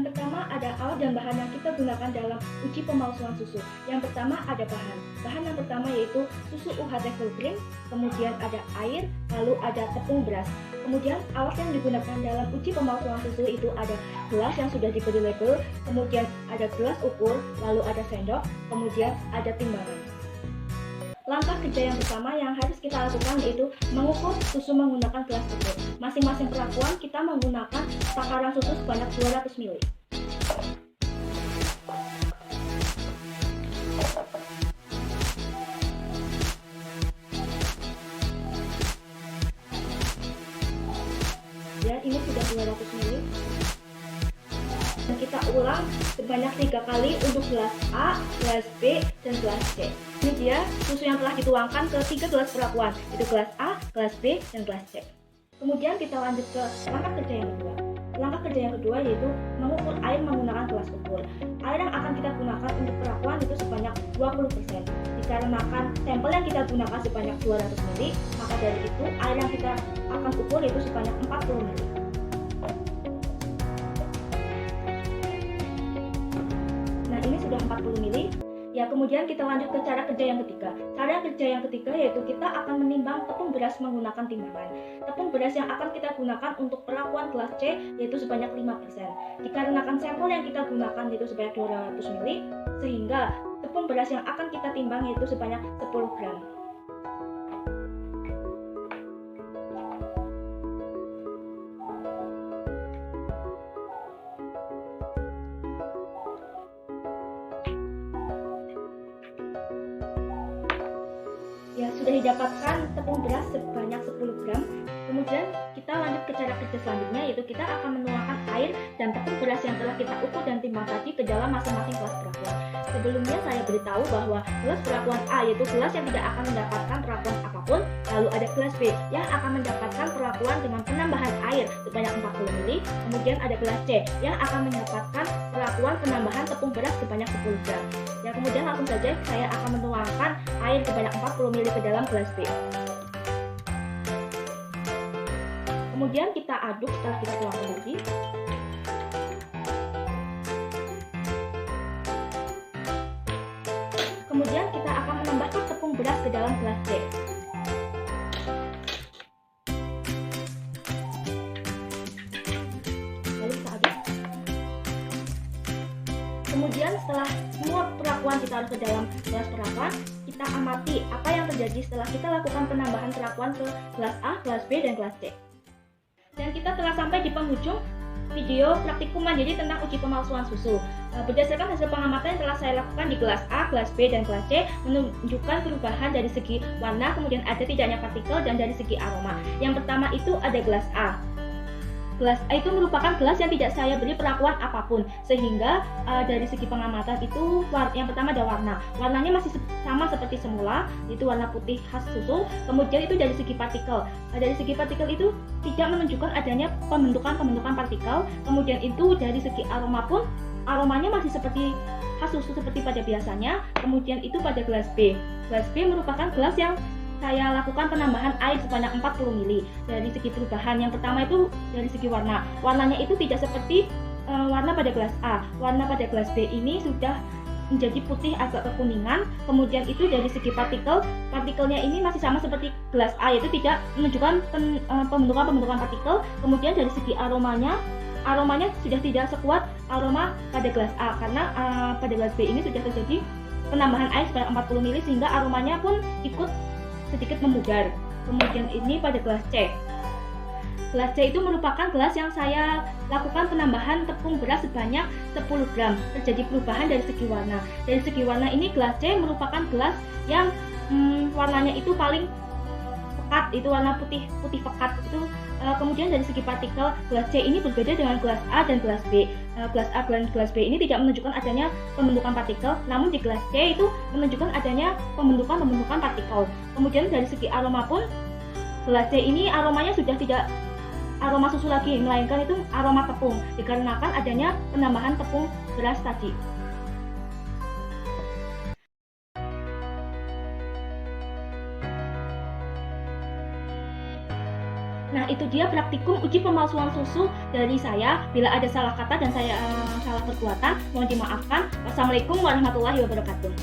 Yang pertama ada alat dan bahan yang kita gunakan dalam uji pemalsuan susu. Yang pertama ada bahan. Bahan yang pertama yaitu susu UHT full cream, kemudian ada air, lalu ada tepung beras. Kemudian alat yang digunakan dalam uji pemalsuan susu itu ada gelas yang sudah diberi label, kemudian ada gelas ukur, lalu ada sendok, kemudian ada timbangan. Langkah kerja yang pertama yang harus kita lakukan yaitu mengukur susu menggunakan gelas ukur. Masing-masing perlakuan kita menggunakan takaran susu sebanyak 200 ml. Ya, ini sudah 200 ml. Dan kita ulang sebanyak 3 kali untuk gelas A, gelas B, dan gelas C. Ini dia susu yang telah dituangkan ke 3 gelas perlakuan, yaitu gelas A, gelas B, dan gelas C. Kemudian kita lanjut ke langkah kerja yang kedua. Langkah kerja yang kedua yaitu mengukur air menggunakan gelas ukur. Air yang akan kita gunakan untuk perlakuan itu sebanyak 20%. Dikarenakan sampel yang kita gunakan sebanyak 200 ml, maka dari itu air yang kita akan ukur itu sebanyak 40 ml. Nah, ini sudah 40 ml. Ya, kemudian kita lanjut ke cara kerja yang ketiga. Cara kerja yang ketiga yaitu kita akan menimbang tepung beras menggunakan timbangan. Tepung beras yang akan kita gunakan untuk perlakuan kelas C yaitu sebanyak 5%. Dikarenakan sampel yang kita gunakan itu sebanyak 200 ml, sehingga tepung beras yang akan kita timbang yaitu sebanyak 10 gram. Ya, sudah didapatkan tepung beras sebanyak 10 gram. Kemudian kita lanjut ke cara kerja selanjutnya, yaitu kita akan menuangkan air dan tepung beras yang telah kita ukur dan timbang tadi ke dalam masing-masing kelas perlakuan. Sebelumnya saya beritahu bahwa kelas perlakuan A yaitu kelas yang tidak akan mendapatkan perlakuan apapun, lalu ada kelas B yang akan mendapatkan perlakuan dengan penambahan air sebanyak 40 ml, kemudian ada kelas C yang akan mendapatkan perlakuan penambahan tepung beras sebanyak 10 gram. Ya, kemudian langsung saja saya akan menuangkan air sebanyak 40 ml ke dalam gelas B. Kemudian kita aduk setelah kita tuangkan tadi. Kemudian kita akan menambahkan tepung beras ke dalam gelas C. Lalu kita aduk. Kemudian setelah semua perlakuan kita harus ke dalam gelas perlakuan, kita amati apa yang terjadi setelah kita lakukan penambahan perlakuan ke gelas A, gelas B, dan gelas C. Dan kita telah sampai di penghujung video praktikum mandiri tentang uji pemalsuan susu. Berdasarkan hasil pengamatan yang telah saya lakukan di kelas A, kelas B, dan kelas C menunjukkan perubahan dari segi warna, kemudian ada tidaknya partikel, dan dari segi aroma. Yang pertama itu ada gelas A. Gelas A itu merupakan gelas yang tidak saya beri perlakuan apapun, sehingga dari segi pengamatan itu yang pertama ada warna. Warnanya masih sama seperti semula, itu warna putih khas susu. Kemudian itu dari segi partikel. Dari segi partikel itu tidak menunjukkan adanya pembentukan partikel. Kemudian itu dari segi aroma pun aromanya masih seperti khas susu seperti pada biasanya. Kemudian itu pada gelas B. Gelas B merupakan gelas yang saya lakukan penambahan air sebanyak 40 ml. Dari segi perubahan yang pertama itu dari segi warna. Warnanya itu tidak seperti warna pada gelas A. Warna pada gelas B ini sudah menjadi putih agak kekuningan. Kemudian itu dari segi partikelnya ini masih sama seperti gelas A, yaitu tidak menunjukkan pembentukan partikel. Kemudian dari segi aromanya sudah tidak sekuat aroma pada gelas A, karena pada gelas B ini sudah terjadi penambahan air sebanyak 40 ml sehingga aromanya pun ikut sedikit memudar. Kemudian ini pada gelas C. Gelas C itu merupakan gelas yang saya lakukan penambahan tepung beras sebanyak 10 gram. Terjadi perubahan dari segi warna. Dari segi warna ini gelas C merupakan gelas yang warnanya itu paling pekat, itu warna putih pekat itu. Kemudian dari segi partikel, gelas C ini berbeda dengan gelas A dan gelas B. Gelas A dan gelas B ini tidak menunjukkan adanya pembentukan partikel, namun di gelas C itu menunjukkan adanya pembentukan partikel. Kemudian dari segi aroma pun, gelas C ini aromanya sudah tidak aroma susu lagi, melainkan itu aroma tepung, dikarenakan adanya penambahan tepung beras tadi. Nah, itu dia praktikum uji pemalsuan susu dari saya. Bila ada salah kata dan saya salah perbuatan, mohon dimaafkan. Wassalamualaikum warahmatullahi wabarakatuh.